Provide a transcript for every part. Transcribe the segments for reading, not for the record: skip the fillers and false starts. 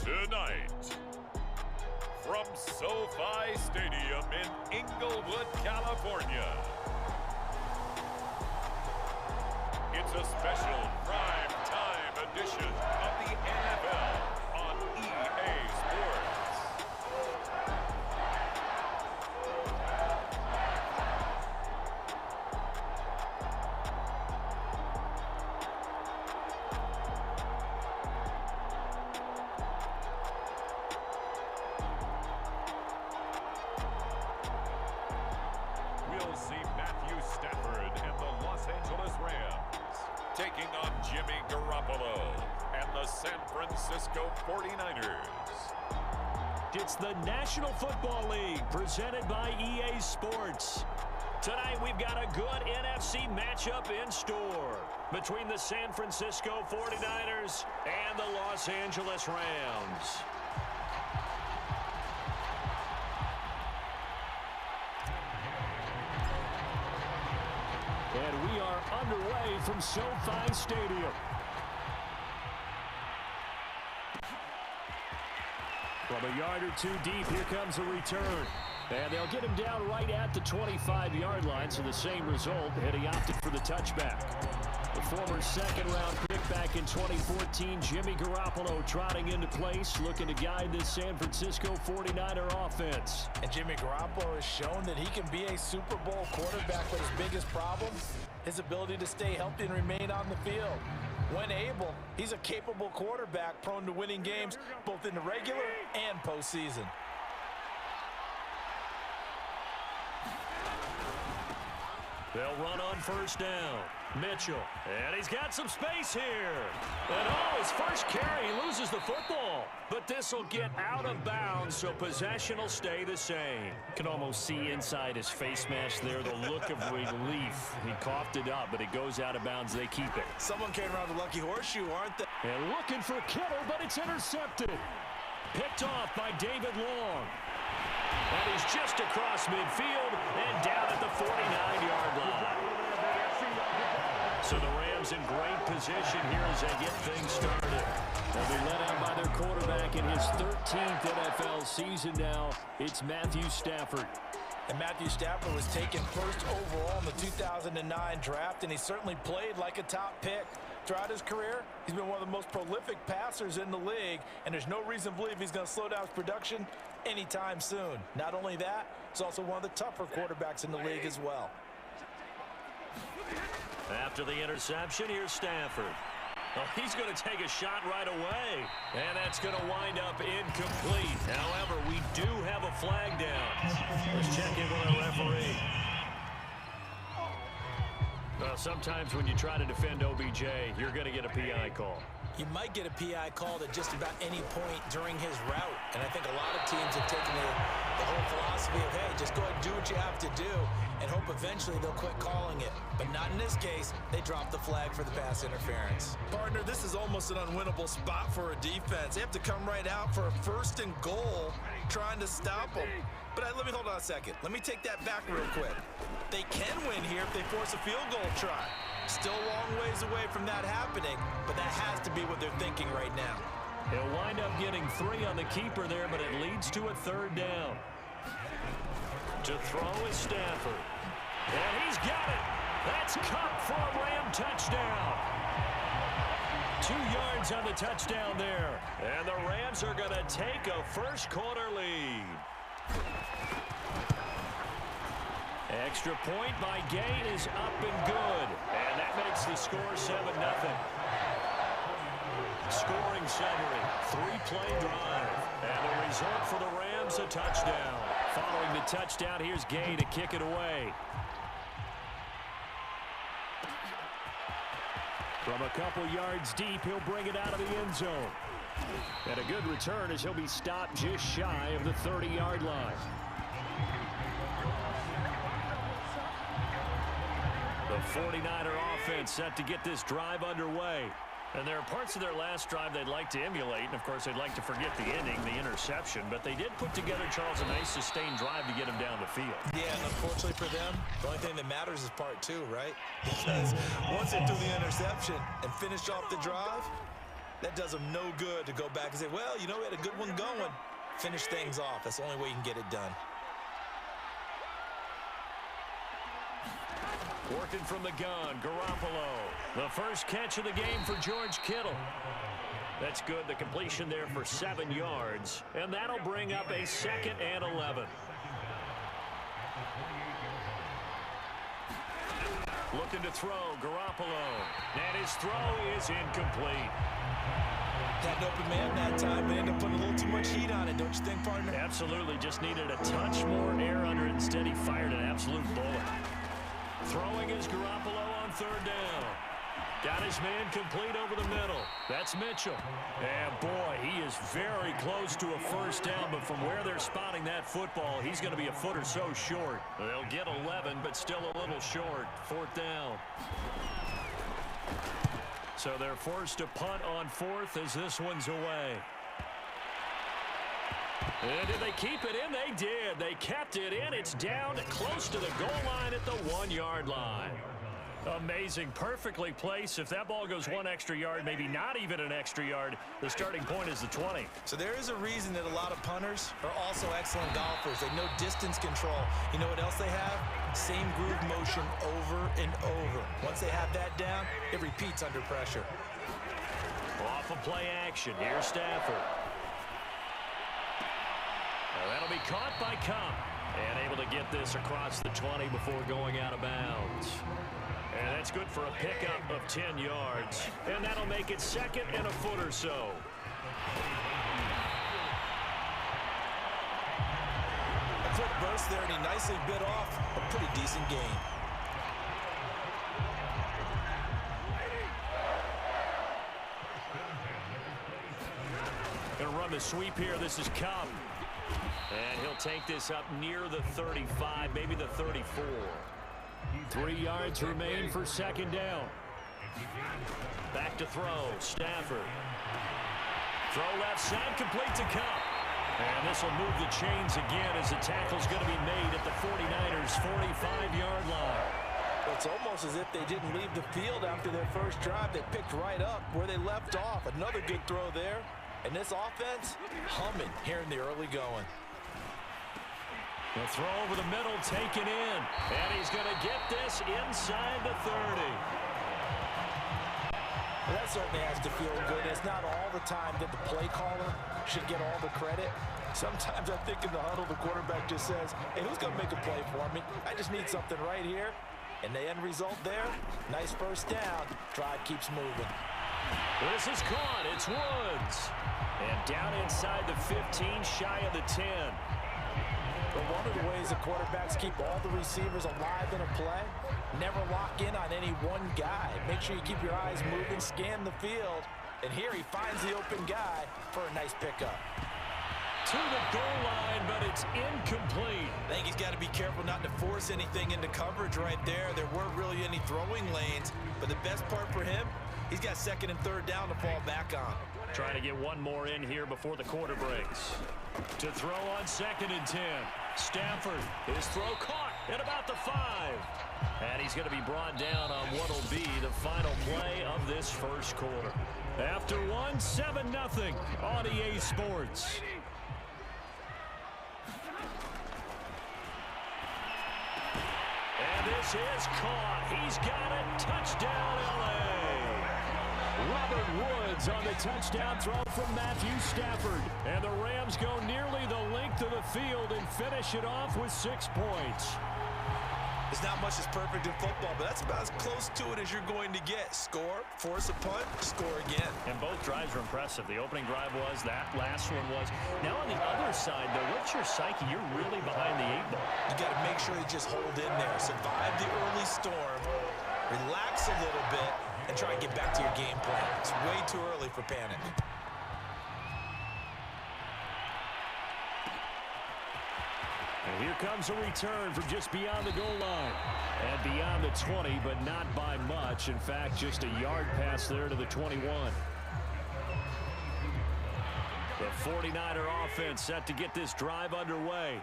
Tonight, from SoFi Stadium in Inglewood, California, it's a special prime time edition of the NFL on EA Sports. We'll see Matthew Stafford and the Los Angeles Rams taking on Jimmy Garoppolo and the San Francisco 49ers. It's the National Football League presented by EA Sports. Tonight we've got a good NFC matchup in store between the San Francisco 49ers and the Los Angeles Rams. And we are underway from SoFi Stadium. From a yard or two deep, here comes a return. And they'll get him down right at the 25-yard line, so the same result, and he opted for the touchback. The former second-round pick back in 2014, Jimmy Garoppolo trotting into place, looking to guide this San Francisco 49er offense. And Jimmy Garoppolo has shown that he can be a Super Bowl quarterback, but his biggest problem, his ability to stay healthy and remain on the field. When able, he's a capable quarterback prone to winning games both in the regular and postseason. They'll run on first down. Mitchell, and he's got some space here. And his first carry, he loses the football. But this will get out of bounds, so possession will stay the same. Can almost see inside his face mask there the look of relief. He coughed it up, but it goes out of bounds. They keep it. Someone came around the lucky horseshoe, aren't they? And looking for Kittle, but it's intercepted. Picked off by David Long. And he's just across midfield and down at the 49-yard line. So the Rams in great position here as they get things started. They'll be led out by their quarterback in his 13th NFL season now. It's Matthew Stafford. And Matthew Stafford was taken first overall in the 2009 draft, and he certainly played like a top pick. Throughout his career, he's been one of the most prolific passers in the league, and there's no reason to believe he's going to slow down his production anytime soon. Not only that, he's also one of the tougher quarterbacks in the league as well. After the interception, here's Stafford. Oh, he's going to take a shot right away. And that's going to wind up incomplete. However, we do have a flag down. Let's check in with our referee. Well, sometimes when you try to defend OBJ, you're going to get a PI call. You might get a PI called at just about any point during his route. And I think a lot of teams have taken the whole philosophy of, hey, just go ahead and do what you have to do and hope eventually they'll quit calling it. But not in this case. They dropped the flag for the pass interference. Partner, this is almost an unwinnable spot for a defense. They have to come right out for a first and goal trying to stop them. But let me hold on a second. Let me take that back real quick. They can win here if they force a field goal try. Still a long ways away from that happening, but that has to be what they're thinking right now. He'll wind up getting 3 on the keeper there, but it leads to a third down. To throw is Stafford. And he's got it. That's caught for a Ram touchdown. 2 yards on the touchdown there. And the Rams are going to take a first quarter lead. Extra point by Gate is up and good. And that makes the score 7-0. Scoring summary, 3-play drive. And the result for the Rams, a touchdown. Following the touchdown, here's Gay to kick it away. From a couple yards deep, he'll bring it out of the end zone. And a good return as he'll be stopped just shy of the 30-yard line. The 49er offense set to get this drive underway. And there are parts of their last drive they'd like to emulate. And, of course, they'd like to forget the ending, the interception. But they did put together, Charles, a nice sustained drive to get him down the field. Yeah, and unfortunately for them, the only thing that matters is part 2, right? Because once they threw the interception and finished off the drive, That does them no good to go back and say, well, you know, we had a good one going. Finish things off. That's the only way you can get it done. Working from the gun, Garoppolo. The first catch of the game for George Kittle. That's good. The completion there for 7 yards. And that'll bring up a 2nd and 11. Looking to throw, Garoppolo. And his throw is incomplete. Had an open man that time, but ended up putting a little too much heat on it, don't you think, partner? Absolutely. Just needed a touch more air under it. Instead, he fired an absolute bullet. Throwing is Garoppolo on 3rd down. Got his man complete over the middle. That's Mitchell. And, boy, he is very close to a first down, but from where they're spotting that football, he's going to be a foot or so short. They'll get 11, but still a little short. 4th down. So they're forced to punt on 4th as this one's away. And did they keep it in? They did. They kept it in. It's down close to the goal line at the 1-yard line. Amazing. Perfectly placed. If that ball goes 1 extra yard, maybe not even an extra yard, the starting point is the 20. So there is a reason that a lot of punters are also excellent golfers. They know distance control. You know what else they have? Same groove motion over and over. Once they have that down, it repeats under pressure. Off of play action. Here's Stafford. Now that'll be caught by Cup. And able to get this across the 20 before going out of bounds. And that's good for a pickup of 10 yards. And that'll make it 2nd and a foot or so. A quick burst there, and he nicely bit off a pretty decent gain. Gonna run the sweep here. This is Cup. And he'll take this up near the 35, maybe the 34. 3 yards remain for 2nd down. Back to throw. Stafford. Throw left side, complete to Cup. And this will move the chains again as the tackle's going to be made at the 49ers' 45-yard line. It's almost as if they didn't leave the field after their first drive. They picked right up where they left off. Another good throw there. And this offense, humming here in the early going. The throw over the middle, taken in. And he's going to get this inside the 30. Well, that certainly has to feel good. It's not all the time that the play caller should get all the credit. Sometimes I think in the huddle, the quarterback just says, hey, who's going to make a play for me? I just need something right here. And the end result there, nice first down. Drive keeps moving. This is caught. It's Woods. And down inside the 15, shy of the 10. But one of the ways the quarterbacks keep all the receivers alive in a play, never lock in on any one guy. Make sure you keep your eyes moving, scan the field. And here he finds the open guy for a nice pickup. To the goal line, but it's incomplete. I think he's got to be careful not to force anything into coverage right there. There weren't really any throwing lanes. But the best part for him, he's got 2nd and 3rd down to fall back on. Trying to get one more in here before the quarter breaks. To throw on 2nd and 10. Stafford, his throw caught at about the 5. And he's going to be brought down on what will be the final play of this first quarter. After one, 7-0 on EA Sports. And this is caught. He's got it. Touchdown, L.A. Robert Woods on the touchdown throw from Matthew Stafford. And the Rams go nearly the length of the field and finish it off with 6 points. There's not much that's perfect in football, but that's about as close to it as you're going to get. Score, force a punt, score again. And both drives were impressive. The opening drive was, that last one was. Now on the other side, though, what's your psyche? You're really behind the 8 ball. You got to make sure you just hold in there. Survive the early storm, relax a little bit, and try and get back to your game plan. It's way too early for panic. And here comes a return from just beyond the goal line. And beyond the 20, but not by much. In fact, just a yard pass there to the 21. The 49er offense set to get this drive underway.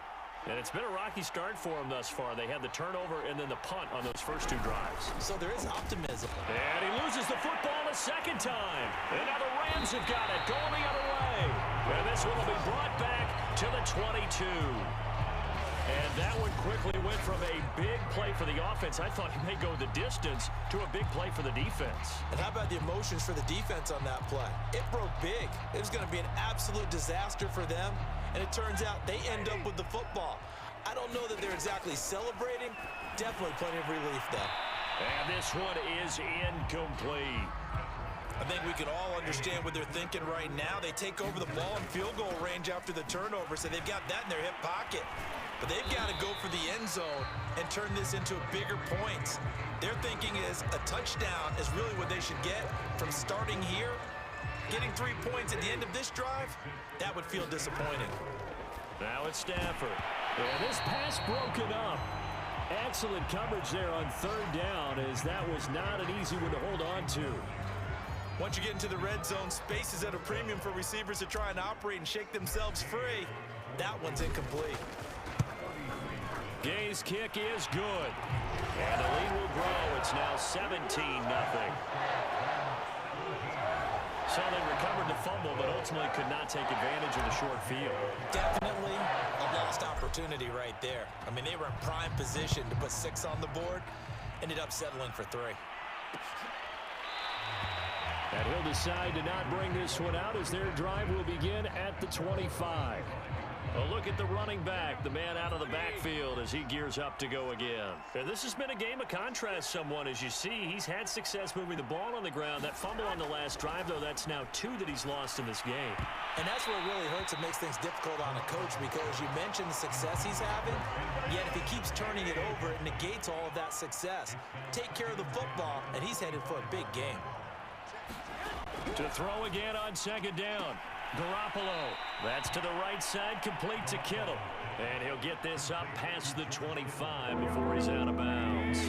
And it's been a rocky start for them thus far. They had the turnover and then the punt on those first 2 drives. So there is optimism. And he loses the football a second time. And now the Rams have got it, going the other way. And this one will be brought back to the 22. And that one quickly went from a big play for the offense. I thought he may go the distance to a big play for the defense. And how about the emotions for the defense on that play? It broke big. It was going to be an absolute disaster for them. And it turns out they end up with the football. I don't know that they're exactly celebrating. Definitely plenty of relief, though. And this one is incomplete. I think we can all understand what they're thinking right now. They take over the ball in field goal range after the turnover, so they've got that in their hip pocket. But they've got to go for the end zone and turn this into bigger points. Their thinking is a touchdown is really what they should get from starting here. Getting 3 points at the end of this drive, that would feel disappointing. Now it's Stafford. And this pass broken up. Excellent coverage there on 3rd down, as that was not an easy one to hold on to. Once you get into the red zone, space is at a premium for receivers to try and operate and shake themselves free. That one's incomplete. Gay's kick is good. And the lead will grow. It's now 17-0. So they recovered the fumble, but ultimately could not take advantage of the short field. Definitely a lost opportunity right there. I mean, they were in prime position to put 6 on the board. Ended up settling for 3. And he'll decide to not bring this one out as their drive will begin at the 25. A look at the running back, the man out of the backfield as he gears up to go again. And this has been a game of contrast somewhat. As you see, he's had success moving the ball on the ground. That fumble on the last drive, though, that's now 2 that he's lost in this game. And that's where it really hurts and makes things difficult on a coach, because you mentioned the success he's having, yet if he keeps turning it over, it negates all of that success. Take care of the football, and he's headed for a big game. To throw again on 2nd down. Garoppolo. That's to the right side, complete to Kittle. And he'll get this up past the 25 before he's out of bounds.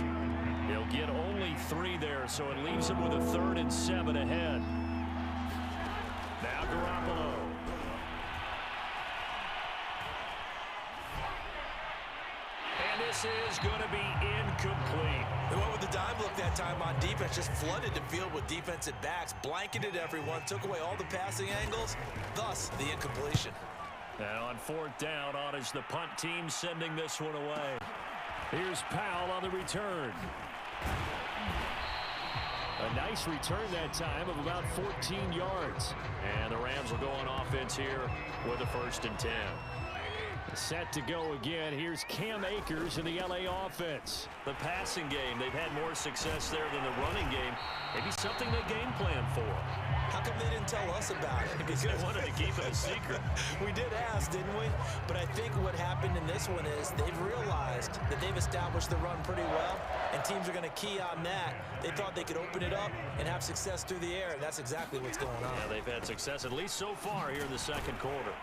He'll get only 3 there, so it leaves him with a 3rd and 7 ahead. Now Garoppolo. And this is going to be incomplete. They went with the dime look that time on defense, just flooded the field with defensive backs, blanketed everyone, took away all the passing angles, thus the incompletion. And on 4th down, on is the punt team sending this one away. Here's Powell on the return. A nice return that time of about 14 yards. And the Rams will go on offense here with a 1st and 10. Set to go again. Here's Cam Akers in the LA offense. The passing game, they've had more success there than the running game. Maybe something they game plan for. How come they didn't tell us about it? Because they wanted to keep it a secret. We did ask, didn't we? But I think what happened in this one is they've realized that they've established the run pretty well, and teams are going to key on that. They thought they could open it up and have success through the air, and that's exactly what's going on. Yeah, they've had success, at least so far here in the 2nd quarter.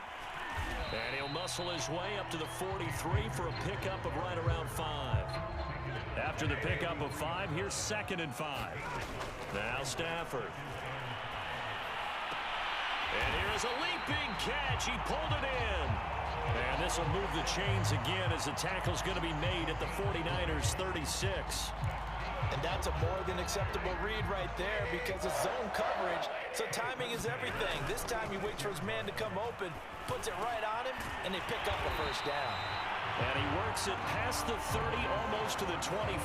And he'll muscle his way up to the 43 for a pickup of right around 5. After the pickup of 5, here's 2nd and 5. Now Stafford. And here's a leaping catch. He pulled it in. And this will move the chains again as the tackle's going to be made at the 49ers 36. And that's a more than acceptable read right there, because it's zone coverage, so timing is everything. This time he waits for his man to come open, puts it right on him, and they pick up a 1st down. And he works it past the 30, almost to the 25.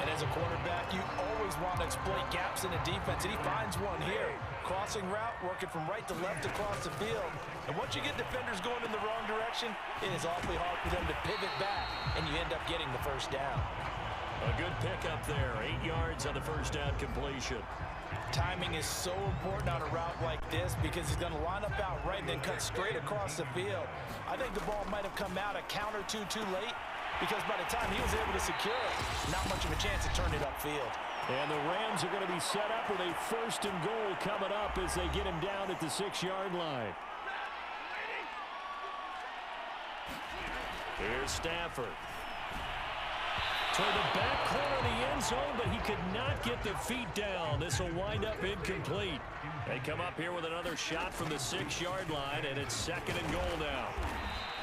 And as a quarterback, you always want to exploit gaps in the defense, and he finds one here. Crossing route, working from right to left across the field. And once you get defenders going in the wrong direction, it is awfully hard for them to pivot back, and you end up getting the 1st down. A good pickup there, 8 yards on the 1st down completion. Timing is so important on a route like this, because he's going to line up out right and then cut straight across the field. I think the ball might have come out a count or two too late, because by the time he was able to secure it, not much of a chance to turn it upfield. And the Rams are going to be set up with a 1st and goal coming up as they get him down at the 6-yard line. Here's Stafford. To the back corner of the end zone, but he could not get the feet down. This will wind up incomplete. They come up here with another shot from the 6-yard line, and it's 2nd and goal now.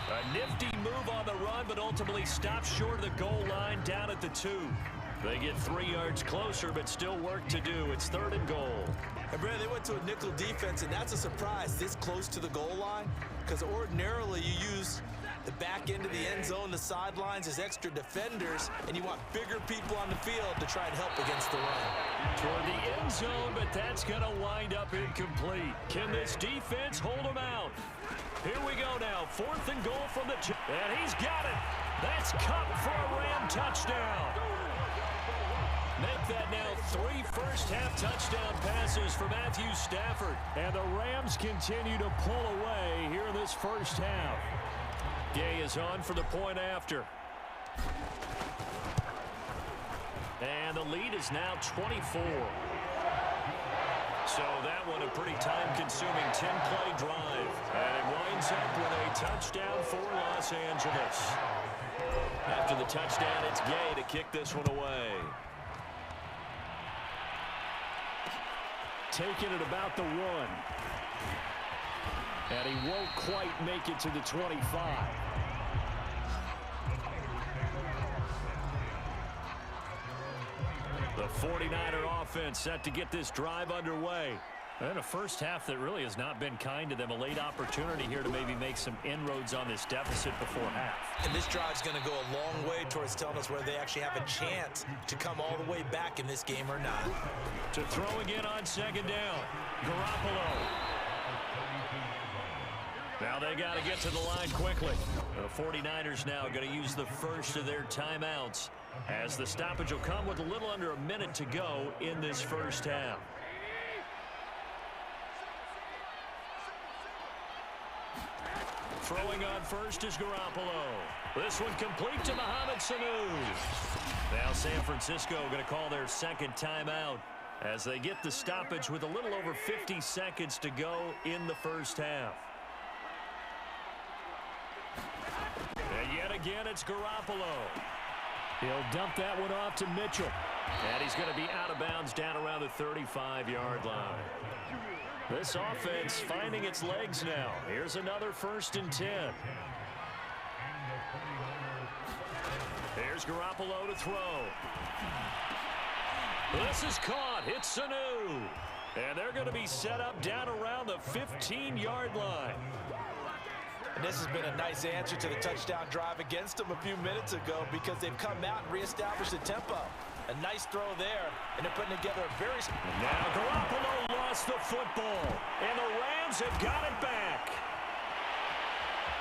A nifty move on the run, but ultimately stops short of the goal line down at the 2. They get 3 yards closer, but still work to do. It's 3rd and goal. And Brad, they went to a nickel defense, and that's a surprise this close to the goal line, because ordinarily you use the back end of the end zone, the sidelines as extra defenders, and you want bigger people on the field to try and help against the run. Toward the end zone, but that's going to wind up incomplete. Can this defense hold them out? Here we go now. 4th and goal from the 2. And he's got it. That's Cup for a Ram touchdown. Make that now 3 first-half touchdown passes for Matthew Stafford. And the Rams continue to pull away here in this first half. Gay is on for the point after. And the lead is now 24. So that one a pretty time-consuming 10-play drive. And it winds up with a touchdown for Los Angeles. After the touchdown, it's Gay to kick this one away. Taking it about the 1. And he won't quite make it to the 25. The 49er offense set to get this drive underway. And a first half that really has not been kind to them. A late opportunity here to maybe make some inroads on this deficit before half. And this drive's going to go a long way towards telling us whether they actually have a chance to come all the way back in this game or not. To throw again on 2nd down. Garoppolo. Now they got to get to the line quickly. The 49ers now going to use the first of their timeouts, as the stoppage will come with a little under a minute to go in this first half. Throwing on first is Garoppolo. This one complete to Mohamed Sanu. Now San Francisco going to call their 2nd timeout as they get the stoppage with a little over 50 seconds to go in the first half. And yet again, it's Garoppolo. He'll dump that one off to Mitchell. And he's going to be out of bounds down around the 35-yard line. This offense finding its legs now. Here's another 1st and 10. Here's Garoppolo to throw. This is caught. It's Sanu. And they're going to be set up down around the 15-yard line. And this has been a nice answer to the touchdown drive against them a few minutes ago, because they've come out and reestablished the tempo. A nice throw there, and they're putting together a very... Now Garoppolo lost the football, and the Rams have got it back.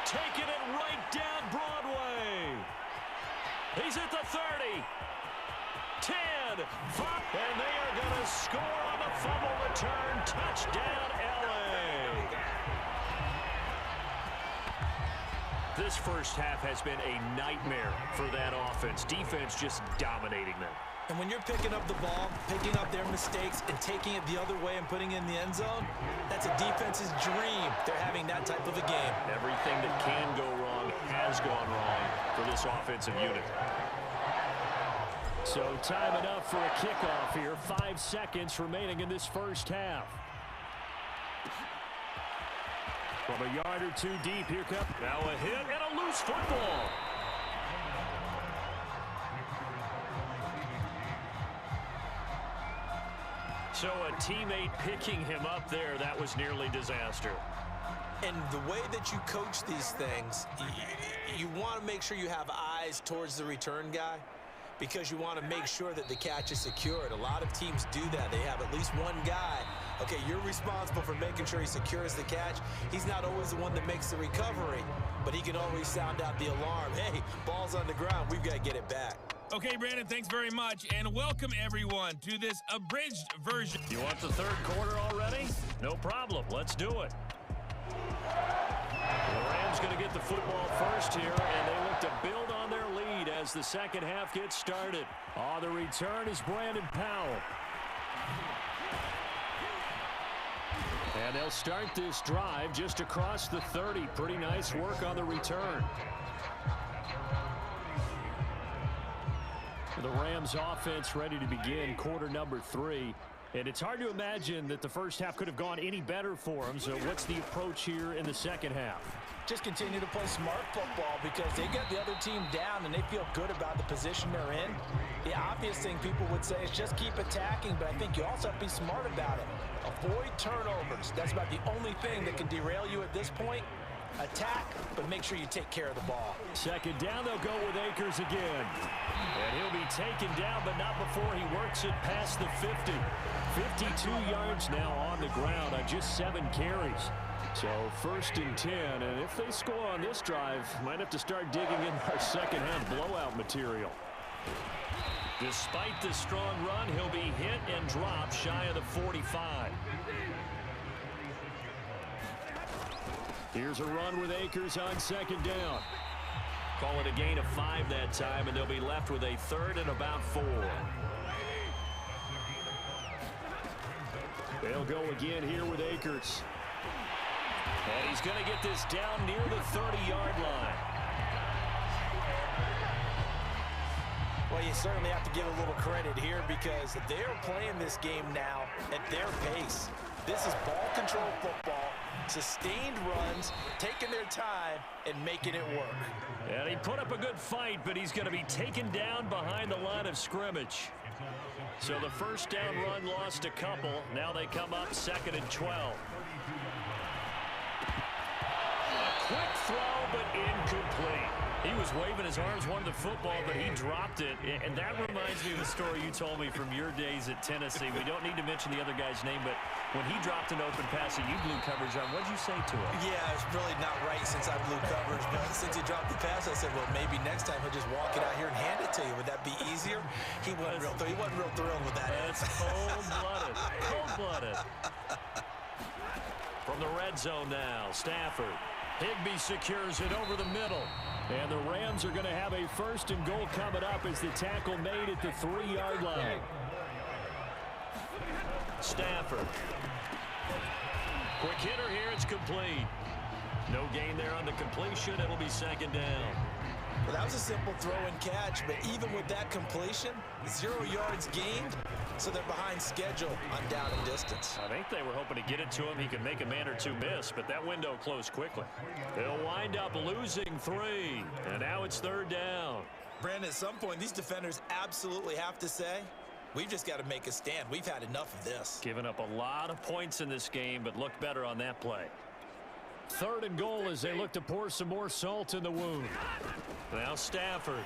Taking it right down Broadway. He's at the 30. 10. 5. And they are going to score on the fumble return. Touchdown, LA. This first half has been a nightmare for that offense. Defense just dominating them. And when you're picking up the ball, picking up their mistakes, and taking it the other way and putting it in the end zone, that's a defense's dream. They're having that type of a game. Everything that can go wrong has gone wrong for this offensive unit. So time enough for a kickoff here. 5 seconds remaining in this first half. From a yard or 2 deep, here comes now a hit and a loose football. So a teammate picking him up there, that was nearly disaster. And the way that you coach these things, you want to make sure you have eyes towards the return guy, because you want to make sure that the catch is secured. A lot of teams do that. They have at least one guy. Okay, you're responsible for making sure he secures the catch. He's not always the one that makes the recovery, but he can always sound out the alarm. Hey, ball's on the ground. We've got to get it back. Okay, Brandon, thanks very much, and welcome everyone to this abridged version. You want the third quarter already? No problem. Let's do it. The Rams going to get the football first here, and they look to build on their lead as the second half gets started. On the return is Brandon Powell. And they'll start this drive just across the 30. Pretty nice work on the return. The Rams offense ready to begin quarter number 3. And it's hard to imagine that the first half could have gone any better for them. So what's the approach here in the second half? Just continue to play smart football because they get the other team down and they feel good about the position they're in. The obvious thing people would say is just keep attacking, but I think you also have to be smart about it. Avoid turnovers. That's about the only thing that can derail you at this point. Attack, but make sure you take care of the ball. Second down, they'll go with Akers again. And he'll be taken down, but not before he works it past the 50. 52 yards now on the ground on just 7 carries. So 1st and 10, and if they score on this drive, might have to start digging in our second half blowout material. Despite the strong run, he'll be hit and dropped shy of the 45. Here's a run with Akers on 2nd down. Call it a gain of 5 that time, and they'll be left with a 3rd and about 4. They'll go again here with Akers. And he's going to get this down near the 30-yard line. Well, you certainly have to give a little credit here because they're playing this game now at their pace. This is ball control football, sustained runs, taking their time, and making it work. And he put up a good fight, but he's going to be taken down behind the line of scrimmage. So the first down run lost a couple. Now they come up 2nd and 12. Quick throw, but incomplete. He was waving his arms, wanted the football, but he dropped it. And that reminds me of the story you told me from your days at Tennessee. We don't need to mention the other guy's name, but when he dropped an open pass and you blew coverage on, what'd you say to him? Yeah, it's really not right since I blew coverage, but since he dropped the pass, I said, well, maybe next time he'll just walk it out here and hand it to you. Would that be easier? He wasn't real thrilled with that. That's cold-blooded. Cold-blooded. From the red zone now, Stafford. Higbee secures it over the middle. And the Rams are going to have a 1st and goal coming up as the tackle made at the 3-yard line. Stafford. Quick hitter here. It's complete. No gain there on the completion. It'll be 2nd down. Well, that was a simple throw and catch, but even with that completion, 0 yards gained, so they're behind schedule on down and distance. I think they were hoping to get it to him. He could make a man or two miss, but that window closed quickly. They'll wind up losing 3, and now it's 3rd down. Brandon, at some point, these defenders absolutely have to say, we've just got to make a stand. We've had enough of this. Giving up a lot of points in this game, but looked better on that play. 3rd and goal as they look to pour some more salt in the wound. Now Stafford.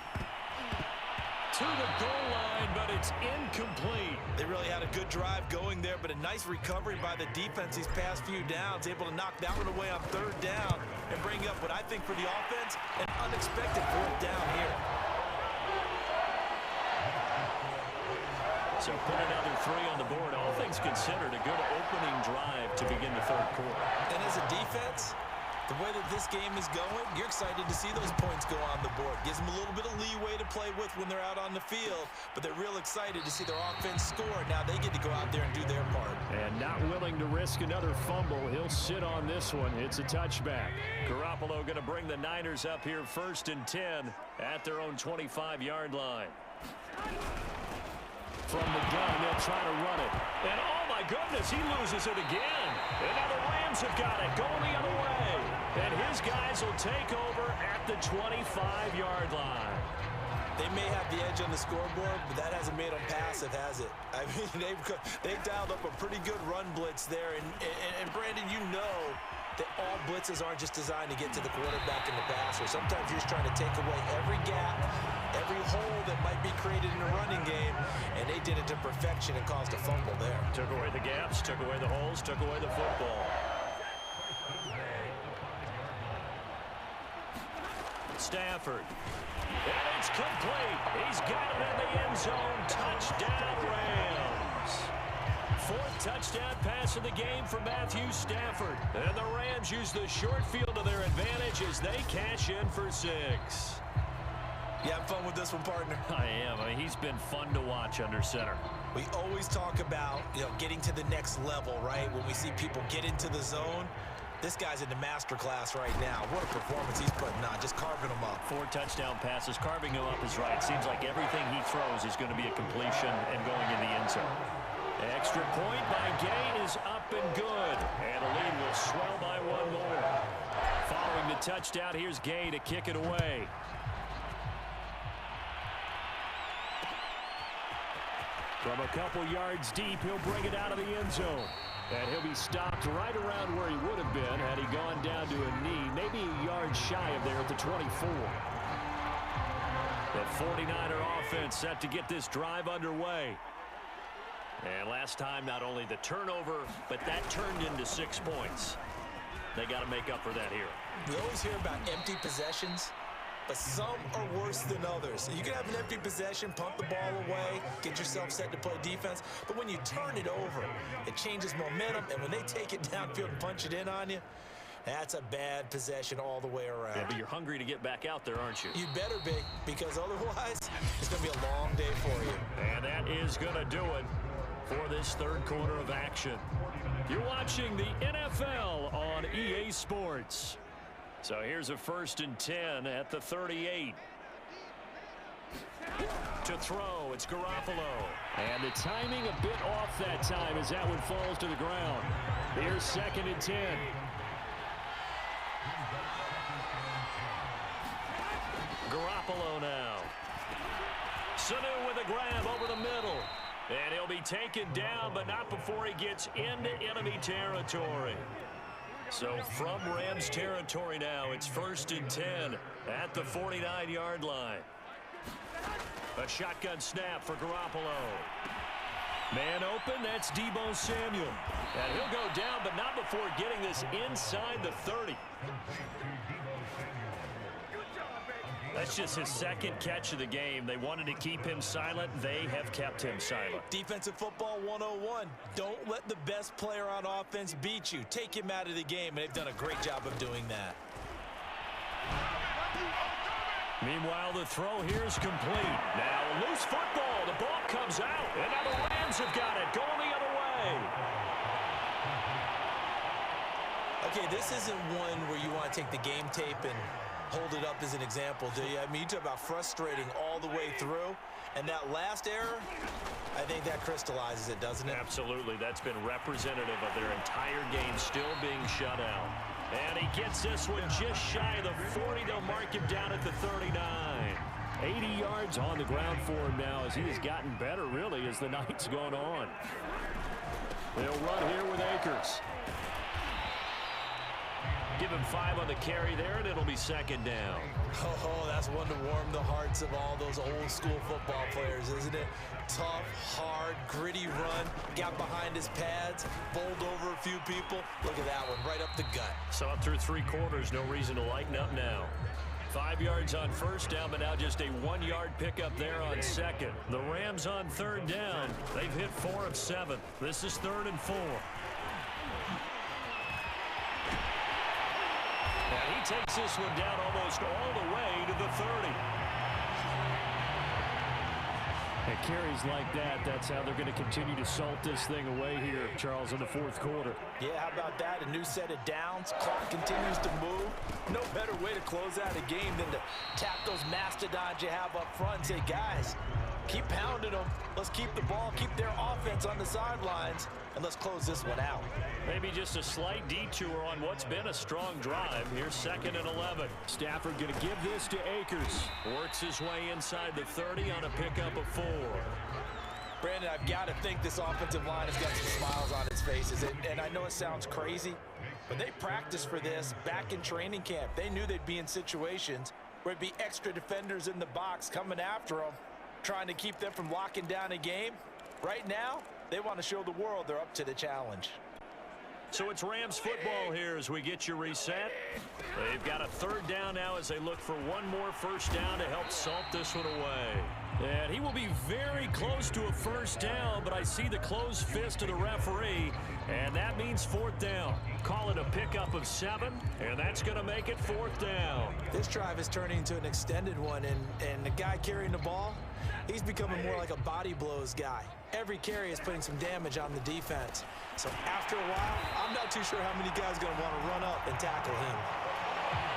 To the goal line, but it's incomplete. They really had a good drive going there, but a nice recovery by the defense these past few downs, able to knock that one away on 3rd down and bring up what I think for the offense, an unexpected 4th down here. So put another 3 on the board. All things considered, a good opening drive to begin the 3rd quarter. And as a defense, the way that this game is going, you're excited to see those points go on the board. Gives them a little bit of leeway to play with when they're out on the field, but they're real excited to see their offense score. Now they get to go out there and do their part. And not willing to risk another fumble. He'll sit on this one. It's a touchback. Garoppolo going to bring the Niners up here 1st and 10 at their own 25-yard line. From the gun, they'll try to run it. And, oh, my goodness, he loses it again. And now the Rams have got it going the other way. And his guys will take over at the 25-yard line. They may have the edge on the scoreboard, but that hasn't made them passive, has it? I mean, they've dialed up a pretty good run blitz there. And Brandon, you know that all blitzes aren't just designed to get to the quarterback and the passer. Sometimes you're just trying to take away every gap, every hole that might be created in a running game, and they did it to perfection and caused a fumble there. Took away the gaps, took away the holes, took away the football. Stafford. And it's complete. He's got it in the end zone. Touchdown, Rams. 4th touchdown pass of the game for Matthew Stafford. And the Rams use the short field to their advantage as they cash in for 6. You having fun with this one, partner? I am. I mean, he's been fun to watch under center. We always talk about, getting to the next level, right? When we see people get into the zone, this guy's in the master class right now. What a performance he's putting on, just carving them up. 4 touchdown passes. Carving him up is right. Seems like everything he throws is going to be a completion and going in the end zone. Extra point by Gay is up and good. And the lead will swell by one more. Following the touchdown, here's Gay to kick it away. From a couple yards deep, he'll bring it out of the end zone. And he'll be stopped right around where he would have been had he gone down to a knee, maybe a yard shy of there at the 24. The 49er offense set to get this drive underway. And last time, not only the turnover, but that turned into 6 points. They got to make up for that here. We always hear about empty possessions, but some are worse than others. You can have an empty possession, pump the ball away, get yourself set to play defense, but when you turn it over, it changes momentum, and when they take it downfield and punch it in on you, that's a bad possession all the way around. Yeah, but you're hungry to get back out there, aren't you? You'd better be, because otherwise, it's going to be a long day for you. And that is going to do it for this third quarter of action. You're watching the NFL on EA Sports. So here's a 1st and 10 at the 38. To throw, it's Garoppolo. And the timing a bit off that time as that one falls to the ground. Here's 2nd and 10. Garoppolo now. Sanu with a grab over the middle. And he'll be taken down, but not before he gets into enemy territory. So from Rams territory now, it's 1st and 10 at the 49-yard line. A shotgun snap for Garoppolo. Man open, that's Deebo Samuel. And he'll go down, but not before getting this inside the 30. That's just his 2nd catch of the game. They wanted to keep him silent. They have kept him silent. Defensive football 101. Don't let the best player on offense beat you. Take him out of the game, and they've done a great job of doing that. Meanwhile, the throw here is complete. Now, a loose football. The ball comes out, and now the Rams have got it. Going the other way. Okay, this isn't one where you want to take the game tape and hold it up as an example, do you? I mean, you talk about frustrating all the way through. And that last error, I think that crystallizes it, doesn't it? Absolutely. That's been representative of their entire game still being shut out. And he gets this one just shy of the 40. They'll mark him down at the 39. 80 yards on the ground for him now as he has gotten better, really, as the night's gone on. They'll run here with Akers. Give him 5 on the carry there, and it'll be 2nd down. Oh, that's one to warm the hearts of all those old-school football players, isn't it? Tough, hard, gritty run. Got behind his pads, bowled over a few people. Look at that one, right up the gut. So up through 3 quarters, no reason to lighten up now. 5 yards on 1st down, but now just a 1-yard pickup there on 2nd. The Rams on 3rd down. They've hit 4 of 7. This is 3rd and 4. And he takes this one down almost all the way to the 30. And carries like that, that's how they're going to continue to salt this thing away here, Charles, in the 4th quarter. Yeah, how about that? A new set of downs. Clock continues to move. No better way to close out a game than to tap those mastodons you have up front and say, guys, keep pounding them. Let's keep the ball, keep their offense on the sidelines, and let's close this one out. Maybe just a slight detour on what's been a strong drive. Here's 2nd and 11. Stafford going to give this to Akers. Works his way inside the 30 on a pickup of 4. Brandon, I've got to think this offensive line has got some smiles on its faces. And I know it sounds crazy, but they practiced for this back in training camp. They knew they'd be in situations where it'd be extra defenders in the box coming after them, trying to keep them from locking down a game. Right now, they want to show the world they're up to the challenge. So it's Rams football here as we get you reset. They've got a 3rd down now as they look for one more 1st down to help salt this one away. And he will be very close to a 1st down, but I see the closed fist of the referee, and that means 4th down. Call it a pickup of 7, and that's going to make it 4th down. This drive is turning into an extended one, and the guy carrying the ball, he's becoming more like a body blows guy. Every carry is putting some damage on the defense. So after a while, I'm not too sure how many guys are going to want to run up and tackle him.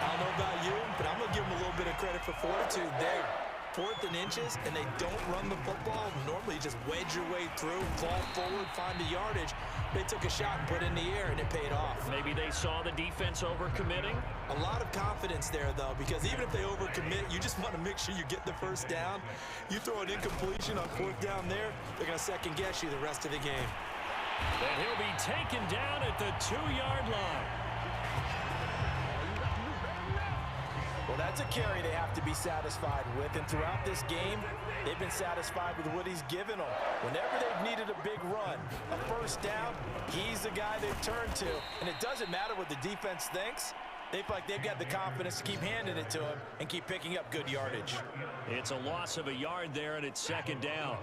I don't know about you, but I'm going to give him a little bit of credit for fortitude there. 4th and inches and they don't run the football, normally you just wedge your way through, fall forward, find the yardage. They took a shot and put it in the air, and it paid off. Maybe they saw the defense overcommitting. A lot of confidence there, though, because even if they overcommit, you just want to make sure you get the first down. You throw an incompletion on 4th down there, they're going to second-guess you the rest of the game. And he'll be taken down at the 2-yard line. Well, that's a carry they have to be satisfied with, and throughout this game, they've been satisfied with what he's given them. Whenever they've needed a big run, a first down, he's the guy they've turned to, and it doesn't matter what the defense thinks. They feel like they've got the confidence to keep handing it to him and keep picking up good yardage. It's a loss of a yard there, and it's 2nd down.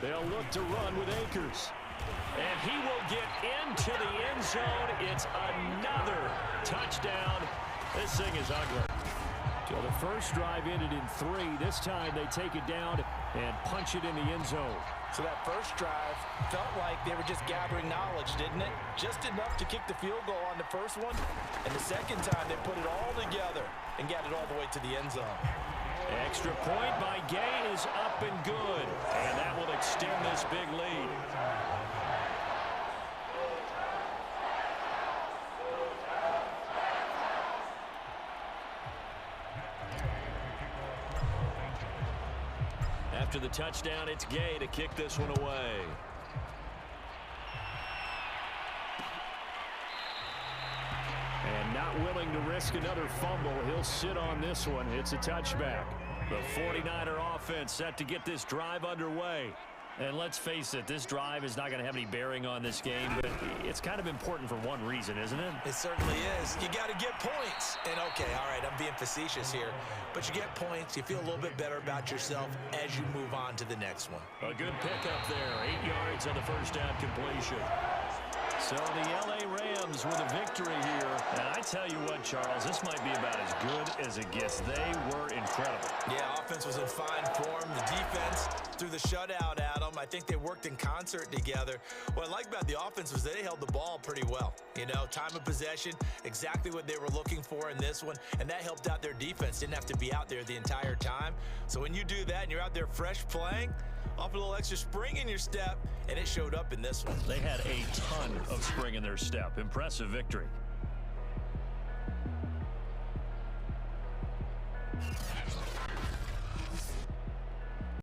They'll look to run with Akers. And he will get into the end zone. It's another touchdown. This thing is ugly. So the first drive ended in 3. This time they take it down and punch it in the end zone. So that first drive felt like they were just gathering knowledge, didn't it? Just enough to kick the field goal on the first one. And the second time they put it all together and got it all the way to the end zone. Extra point by Gay is up and good. And that will extend this big lead. After the touchdown, it's Gay to kick this one away. And not willing to risk another fumble, he'll sit on this one. It's a touchback. The 49er offense set to get this drive underway. And let's face it, this drive is not going to have any bearing on this game, but it's kind of important for one reason, isn't it? It certainly is. You got to get points. And, okay, all right, I'm being facetious here, but you get points, you feel a little bit better about yourself as you move on to the next one. A good pickup there, 8 yards on the first down completion. So the L.A. Rams with a victory here. And I tell you what, Charles, this might be about as good as it gets. They were incredible. Yeah, offense was in fine form. The defense threw the shutout at them. I think they worked in concert together. What I like about the offense was they held the ball pretty well. You know, time of possession, exactly what they were looking for in this one. And that helped out their defense. Didn't have to be out there the entire time. So when you do that and you're out there fresh playing, off a little extra spring in your step, and it showed up in this one. They had a ton of spring in their step. Impressive victory.